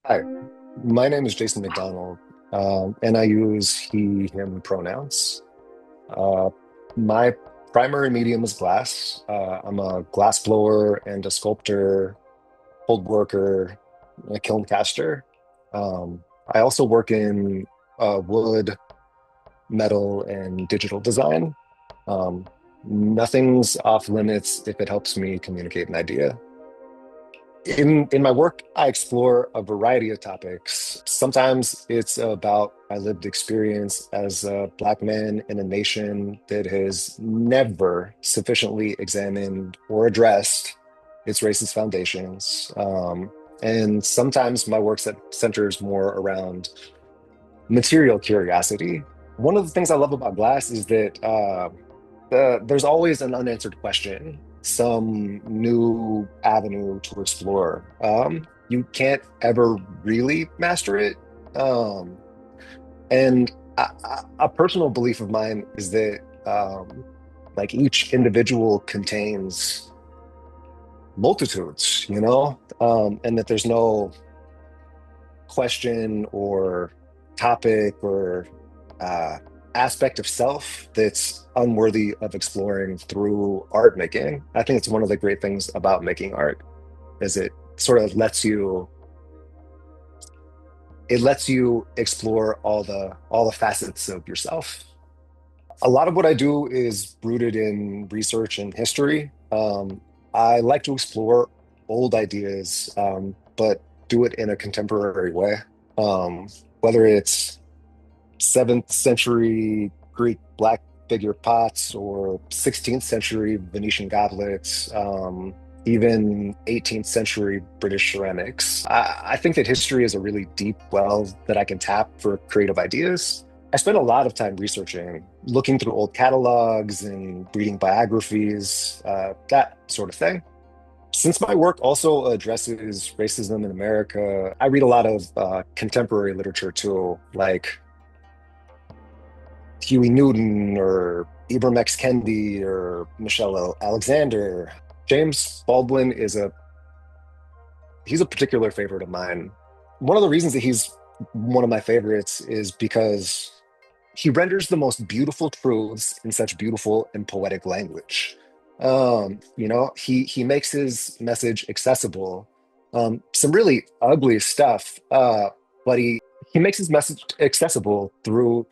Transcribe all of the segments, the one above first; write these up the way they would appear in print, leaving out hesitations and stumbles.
Hi, my name is Jason McDonald, and I use he, him pronouns. Uh, my primary medium is glass. I'm a glass blower and a sculptor, cold worker, and a kiln caster. I also work in wood, metal, and digital design. Um, Nothing's off limits if it helps me communicate an idea. In my work, I explore a variety of topics. Sometimes it's about my lived experience as a Black man in a nation that has never sufficiently examined or addressed its racist foundations. And sometimes my work centers more around material curiosity. One of the things I love about glass is that there's always an unanswered question, some new avenue to explore. You can't ever really master it. Um, and a personal belief of mine is that like each individual contains multitudes, and that there's no question or topic or uh, aspect of self that's unworthy of exploring through art making. I think it's one of the great things about making art is it lets you explore all the facets of yourself. A lot of what I do is rooted in research and history. I like to explore old ideas, but do it in a contemporary way. Um, Whether it's 7th century Greek black figure pots or 16th century Venetian goblets, even 18th century British ceramics. I think that history is a really deep well that I can tap for creative ideas. I spend a lot of time researching, looking through old catalogs and reading biographies, that sort of thing. Since my work also addresses racism in America, I read a lot of contemporary literature too, like Huey Newton or Ibram X. Kendi or Michelle Alexander. James Baldwin he's a particular favorite of mine. One of the reasons that he's one of my favorites is because he renders the most beautiful truths in such beautiful and poetic language. He makes his message accessible. Some really ugly stuff, but he makes his message accessible through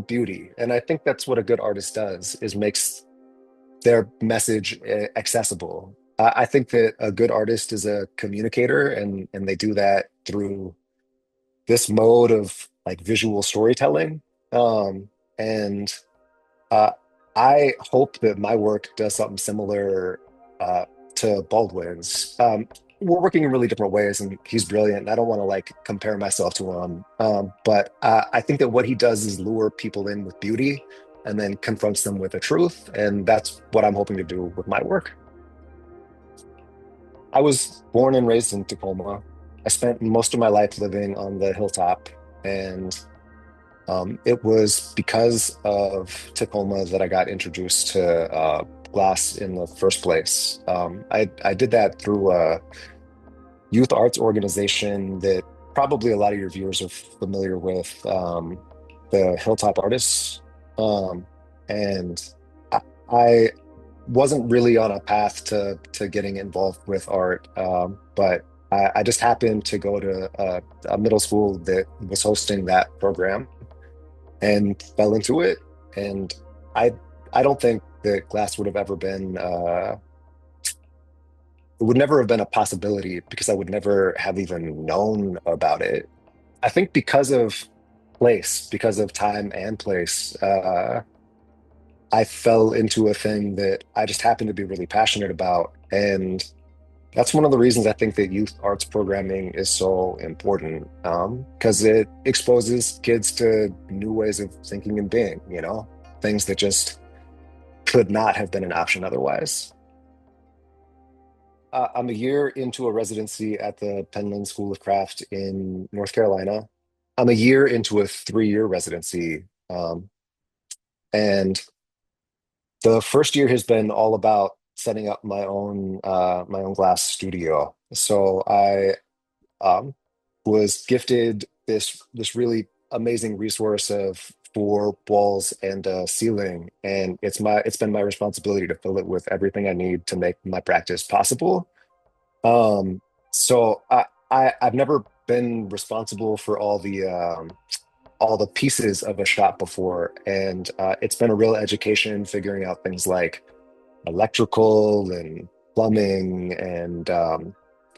beauty, and I think that's what a good artist does is makes their message accessible. I think that a good artist is a communicator, and they do that through this mode of like visual storytelling. And uh, I hope that my work does something similar uh, to Baldwin's. We're working in really different ways, and he's brilliant. And I don't want to like compare myself to him, but I think that what he does is lure people in with beauty, and then confronts them with the truth, and that's what I'm hoping to do with my work. I was born and raised in Tacoma. I spent most of my life living on the hilltop, and it was because of Tacoma that I got introduced to glass in the first place. I did that through a youth arts organization that probably a lot of your viewers are familiar with, the Hilltop Artists. Um, and I wasn't really on a path to getting involved with art, but I just happened to go to a middle school that was hosting that program and fell into it. And I I don't think that glass would have ever been it would never have been a possibility because I would never have even known about it. I think because of time and place, I fell into a thing that I just happened to be really passionate about. And that's one of the reasons I think that youth arts programming is so important, because it exposes kids to new ways of thinking and being, things that just could not have been an option otherwise. I'm a year into a residency at the Penland School of Craft in North Carolina. I'm a year into a 3-year residency. And the first year has been all about setting up my own glass studio. So I um, was gifted this really amazing resource of four walls and a ceiling, and it's been my responsibility to fill it with everything I need to make my practice possible. Um, so I've never been responsible for all the pieces of a shop before, and it's been a real education figuring out things like electrical and plumbing, and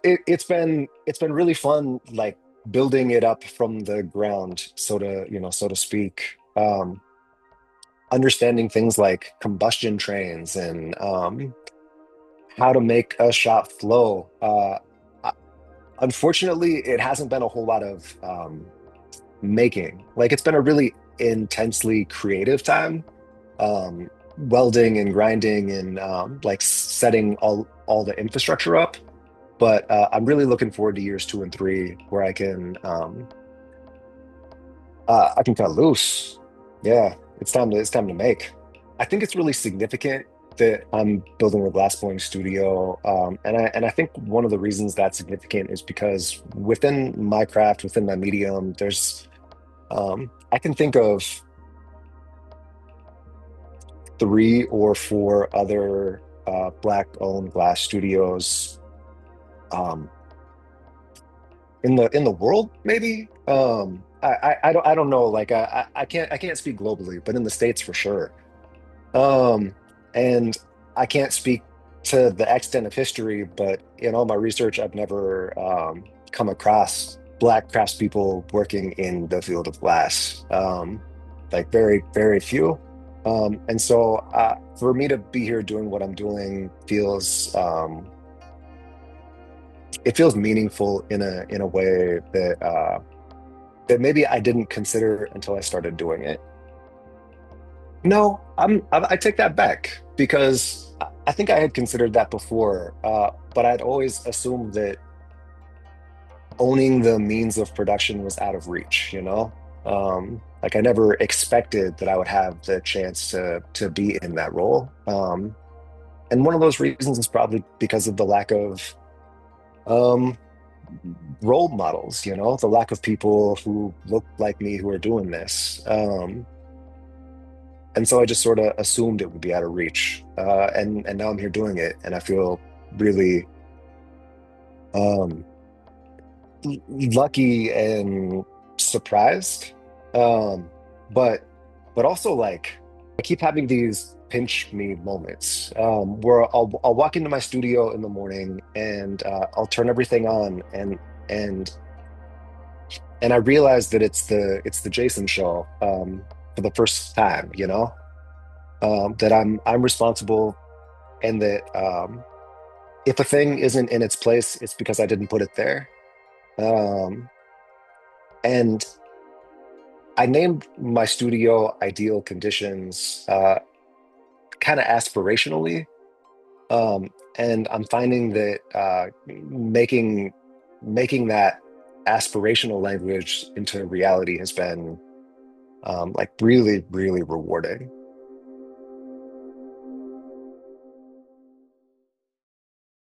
it's been really fun, like building it up from the ground, so to speak. Understanding things like combustion trains and how to make a shop flow. Unfortunately, it hasn't been a whole lot of making. Like it's been a really intensely creative time, welding and grinding and like setting all the infrastructure up. But I'm really looking forward to years two and three where I can cut loose. Yeah, it's time to make. I think it's really significant that I'm building a glassblowing studio, and I think one of the reasons that's significant is because within my craft, within my medium, there's I can think of three or four other Black-owned glass studios um, in the world, maybe. I don't know. Like I can't speak globally, but in the States for sure. Um, and I can't speak to the extent of history, but in all my research, I've never come across Black craftspeople working in the field of glass. Like very few. And so for me to be here doing what I'm doing feels it feels meaningful in a way that maybe I didn't consider until I started doing it. No, I take that back because I think I had considered that before, but I'd always assumed that owning the means of production was out of reach, you know? Like I never expected that I would have the chance to be in that role. And one of those reasons is probably because of the lack of um, role models, you know, the lack of people who look like me who are doing this. And so I just sort of assumed it would be out of reach. And now I'm here doing it, and I feel really um, lucky and surprised. Um, but but also like I keep having these pinch me moments where I'll walk into my studio in the morning and I'll turn everything on and and I realize that it's the Jason show for the first time, you know, that I'm responsible, and that if a thing isn't in its place, it's because I didn't put it there. Um, and I named my studio Ideal Conditions kind of aspirationally. And I'm finding that making that aspirational language into reality has been like really rewarding.